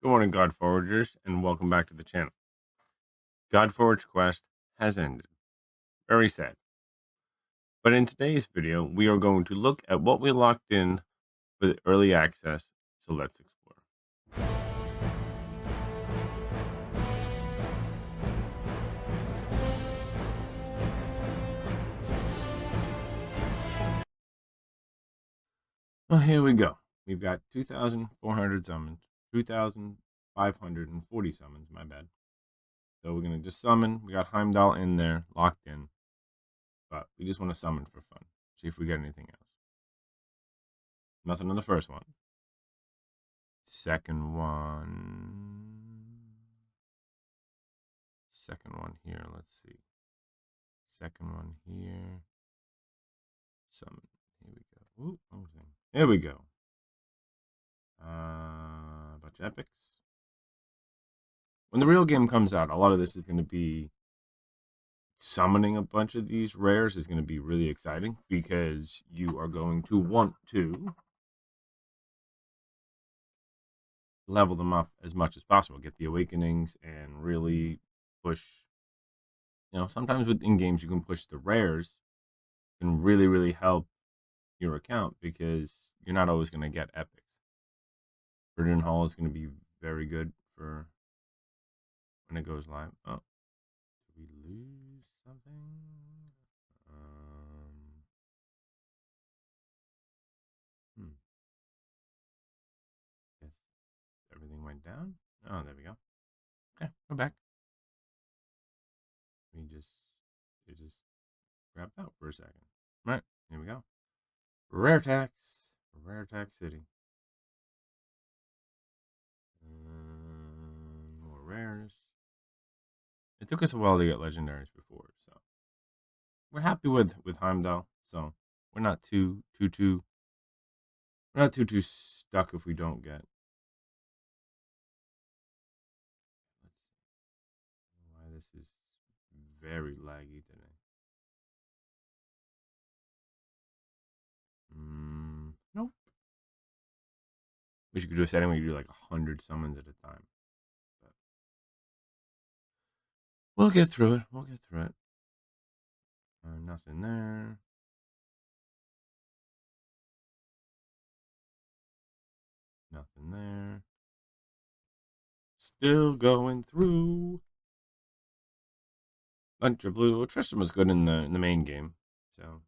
Good morning, Godforgers, and welcome back to the channel. Godforge Quest has ended. Very sad. But in today's video, we are going to look at what we locked in with early access, so let's explore. Well, here we go. We've got 2,400 summons, 2,540 summons, my bad. So we're going to just summon. We got Heimdall in there, locked in. But we just want to summon for fun. See if we get anything else. Nothing on the first one. Second one here. Let's see. Second one here. Summon. Here we go. Ooh, okay. There we go. A bunch of epics. When the real game comes out, a lot of this is going to be summoning a bunch of these rares is going to be really exciting because you are going to want to level them up as much as possible, get the awakenings, and really push. Sometimes within games you can push the rares, can really help your account because you're not always going to get epics. Verdun Hall is going to be very good for when it goes live. Oh, did we lose something? Guess everything went down. Oh, there we go. Okay, we're back. It just grabbed out for a second. Right, here we go. Rare tax City. More rares. It took us a while to get legendaries before, so we're happy with Heimdall. So we're not too stuck if we don't get. Let's see why this is very laggy today. Nope. Wish you could do a setting where you do like 100 summons at a time. But we'll get through it. Nothing there. Nothing there. Still going through. Bunch of blue. Tristan was good in the main game. So.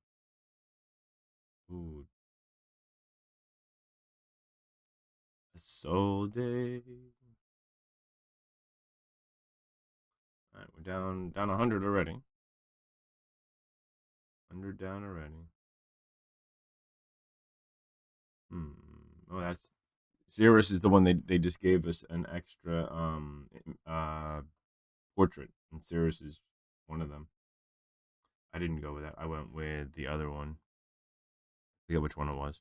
Ooh. A soul day. Alright, we're down 100 already. 100 down already. Oh, that's Cirrus is the one they just gave us an extra portrait, and Cirrus is one of them. I didn't go with that. I went with the other one. I forget which one it was.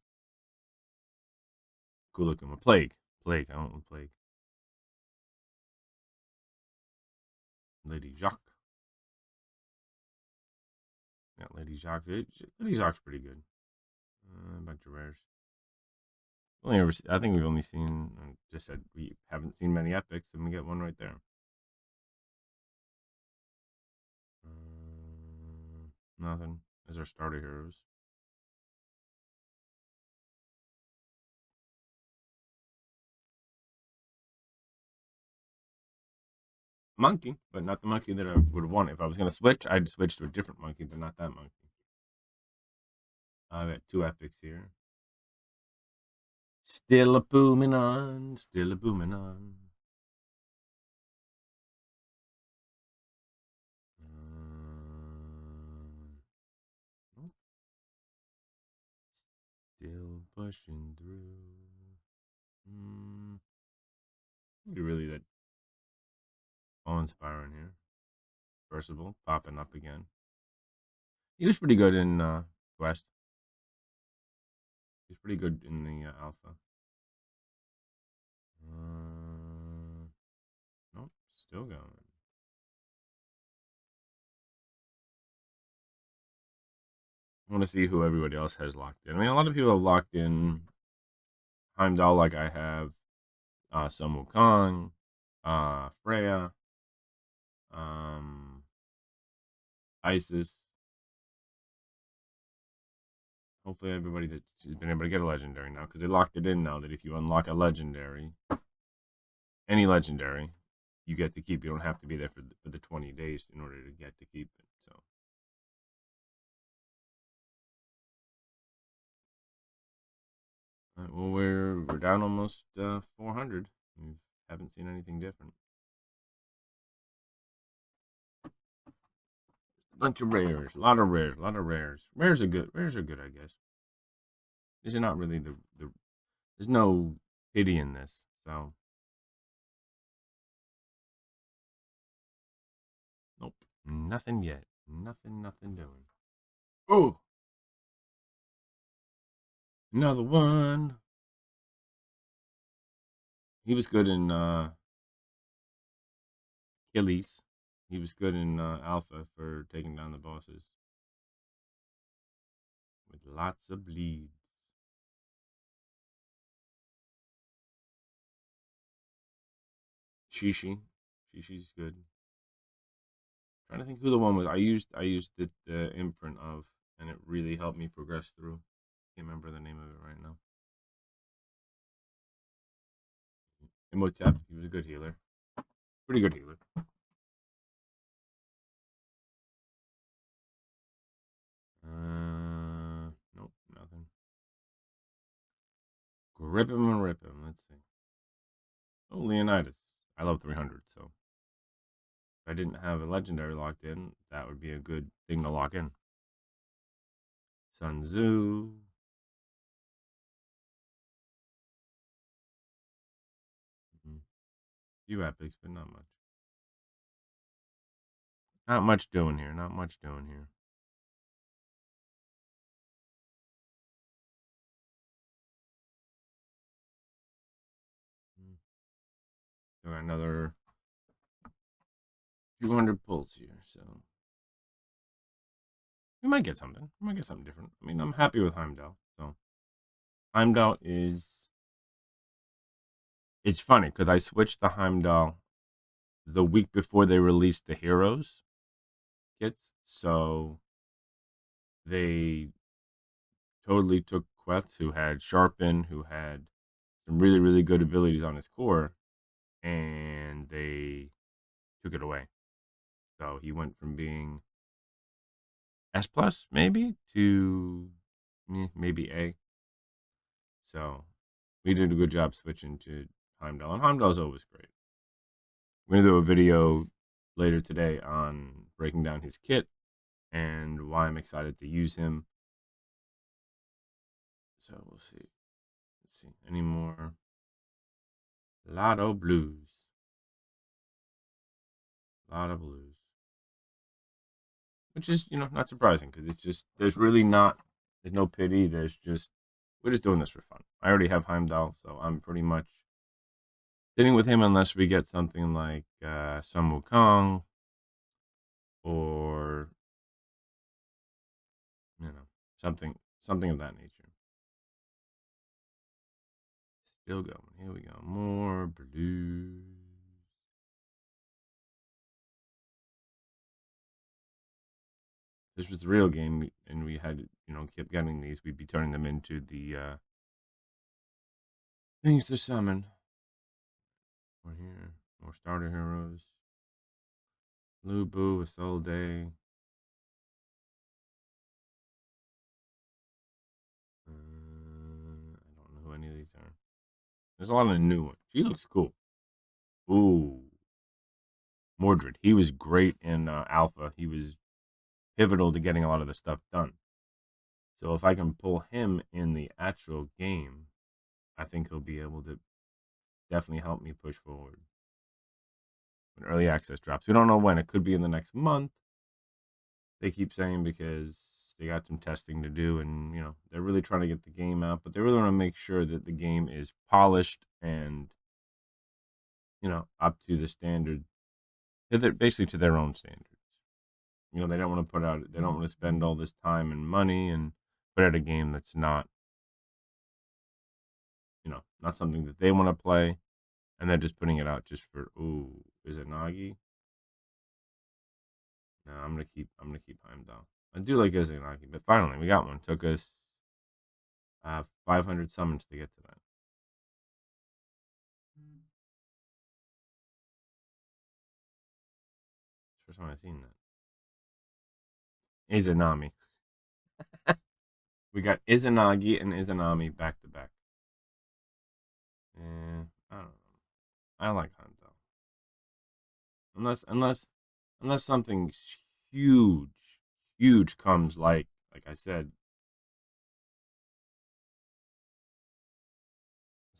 Cool looking one. Plague. I went with Plague. Lady Jacques. Yeah, Lady Jacques. Lady Jacques pretty good. A bunch of rares. I think we've only seen. Just said we haven't seen many epics, and we get one right there. Nothing. As our starter heroes. Monkey, but not the monkey that I would want. If I was going to switch, I'd switch to a different monkey, but not that monkey. I've got 2 epics here. Still a booming on. Still pushing through. Really that awe-inspiring here. Versatile, popping up again. He was pretty good in Quest. He's pretty good in the Alpha. Nope, still going. I want to see who everybody else has locked in. I mean, a lot of people have locked in Heimdall like I have. Sun Wukong, Freya, um, Isis. Hopefully, everybody that's been able to get a legendary now, because they locked it in now that if you unlock a legendary, any legendary, you get to keep. You don't have to be there for the 20 days in order to get to keep it. So, well, we're down almost 400. We haven't seen anything different. Bunch of rares, a lot of rares, a lot of rares. Rares are good. Rares are good, I guess. These are not really the. There's no pity in this, so nope, nothing yet. Nothing doing. Oh, another one. He was good in Achilles. He was good in Alpha for taking down the bosses with lots of bleeds. Shishi, Shishi's good. Trying to think who the one was. I used the imprint of, and it really helped me progress through. Can't remember the name of it right now. Imhotep. He was a good healer. Pretty good healer. Nope, nothing. Grip him and rip him. Let's see. Oh, Leonidas. I love 300, so if I didn't have a legendary locked in, that would be a good thing to lock in. Sun Tzu. Few epics, but not much. Not much doing here. Not much doing here. Got another 200 pulls here, so we might get something. We might get something different. I mean, I'm happy with Heimdall. So Heimdall is. It's funny because I switched the Heimdall the week before they released the Heroes kits, so they totally took Queth, who had Sharpen, who had some really, really good abilities on his core, and they took it away. So he went from being S plus maybe to maybe A. So we did a good job switching to Heimdall, and Heimdall is always great. We're gonna do a video later today on breaking down his kit and why I'm excited to use him. So we'll see. Let's see. Any more Lotto Blues? Lotto Blues. Which is, not surprising because it's just, there's no pity. There's just, we're just doing this for fun. I already have Heimdall, so I'm pretty much sitting with him unless we get something like some Wukong or, something of that nature. Still going. Here we go. More blues. This was the real game, and we had, kept getting these. We'd be turning them into the things to summon. We're here. More starter heroes. Blue Boo, Isolde. I don't know who any of these are. There's a lot of new ones. She looks cool. Ooh. Mordred. He was great in Alpha. He was pivotal to getting a lot of the stuff done. So if I can pull him in the actual game, I think he'll be able to definitely help me push forward. When early access drops, we don't know when. It could be in the next month. They keep saying because they got some testing to do, and they're really trying to get the game out, but they really want to make sure that the game is polished and up to the standard, basically to their own standards. They don't want to they don't want to spend all this time and money and put out a game that's not, not something that they want to play. And they're just putting it out just for, ooh, is it Nagi? No, I'm gonna keep Heimdall. I do like Izanagi, but finally we got one. Took us 500 summons to get to that. First time I've seen that. Izanami. We got Izanagi and Izanami back to back. And I don't know. I like Heimdall. Unless something huge, huge comes like I said,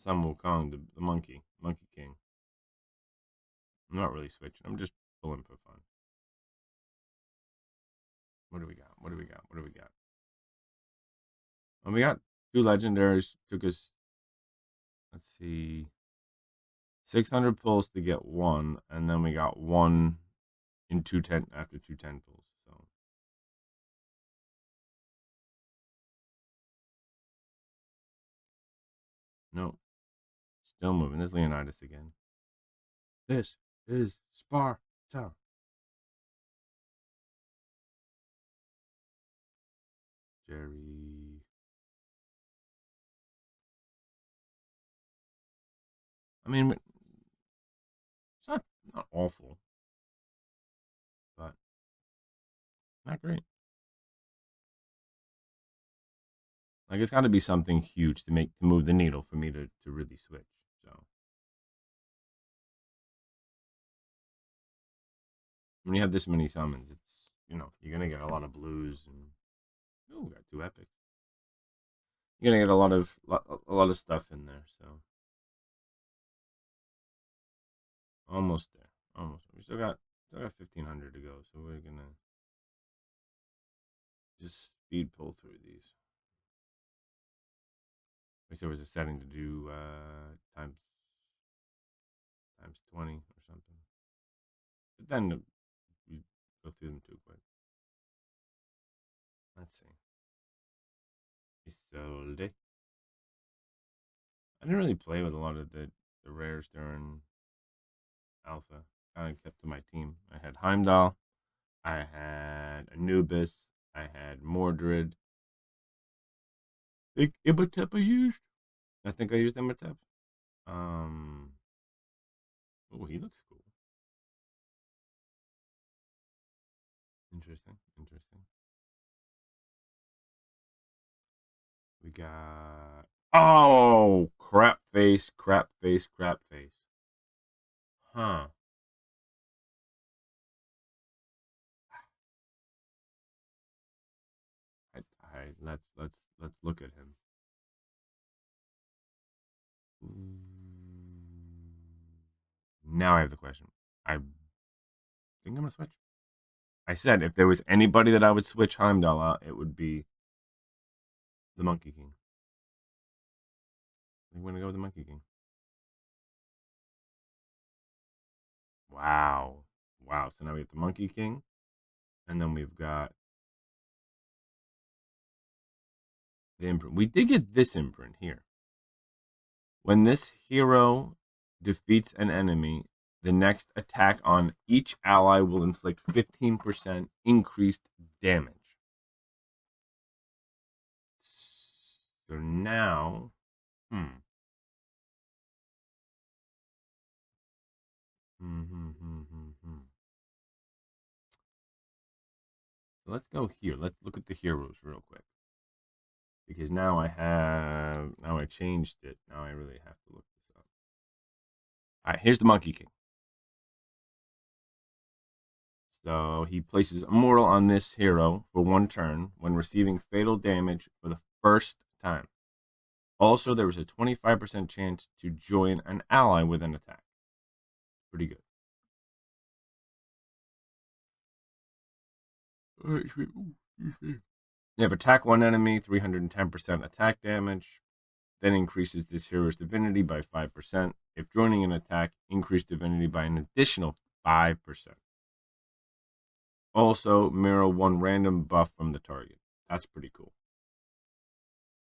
some WUKONG, the monkey king. I'm not really switching. I'm just pulling for fun. What do we got? What do we got? What do we got? Well, we got two legendaries. Took us, let's see, 600 pulls to get one, and then we got one in 210 after 210 pulls. So no, still moving. There's Leonidas again. This is Sparta. Jerry. I mean, it's not awful, but not great. Like it's got to be something huge to move the needle for me to really switch. So when you have this many summons, it's you're gonna get a lot of blues and we got two epics. You're gonna get a lot of stuff in there. So almost there, almost. We still got 1,500 to go. So we're gonna just speed pull through these. I wish there was a setting to do times 20 or something. But then you go through them too quick. Let's see. Isolde. I didn't really play with a lot of the rares during Alpha. I kept to my team. I had Heimdall. I had Anubis. I had Mordred. I think Imhotep I used. I think I used Imhotep. Um. Oh, he looks cool. Interesting. Interesting. We got. Oh, crap face, crap face, crap face. Huh. Let's look at him. Now I have the question. I think I'm gonna switch. I said if there was anybody that I would switch Heimdall out, it would be the Monkey King. I'm gonna go with the Monkey King. Wow. Wow. So now we have the Monkey King, and then we've got the imprint. We did get this imprint here. When this hero defeats an enemy, the next attack on each ally will inflict 15% increased damage. So now, hmm. So let's go here. Let's look at the heroes real quick. Because now I changed it. Now I really have to look this up. All right, here's the Monkey King. So he places Immortal on this hero for one turn when receiving fatal damage for the first time. Also, there was a 25% chance to join an ally with an attack. Pretty good. You have attack one enemy, 310% attack damage. Then increases this hero's divinity by 5%. If joining an attack, increase divinity by an additional 5%. Also, mirror one random buff from the target. That's pretty cool.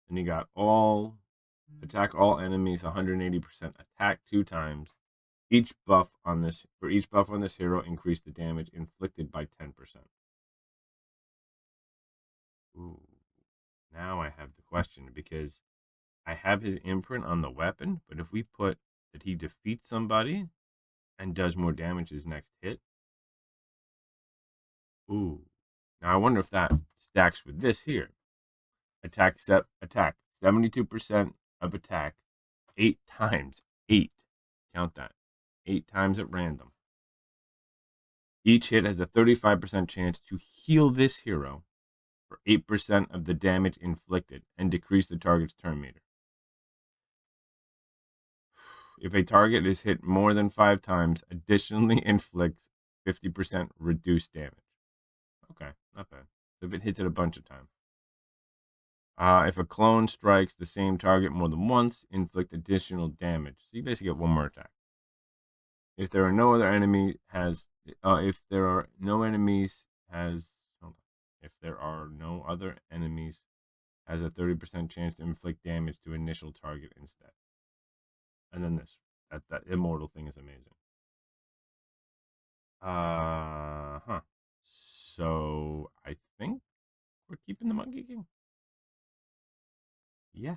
And you got all Attack all enemies 180%. Attack 2 times. Each buff on this hero, increase the damage inflicted by 10%. Ooh. Now I have the question because I have his imprint on the weapon, but if we put that he defeats somebody and does more damage his next hit. Ooh. Now I wonder if that stacks with this here. Attack 72% of attack 8 times. 8. Count that. 8 times at random. Each hit has a 35% chance to heal this hero for 8% of the damage inflicted and decrease the target's turn meter. If a target is hit more than 5 times, additionally inflicts 50% reduced damage. Okay, not bad. If it hits it a bunch of times. If a clone strikes the same target more than once, inflict additional damage. So you basically get one more attack. If there are no other enemy has, if there are no enemies has, if there are no other enemies, has a 30% chance to inflict damage to initial target instead. And then this, that immortal thing is amazing. Huh. So I think we're keeping the Monkey King. Yeah.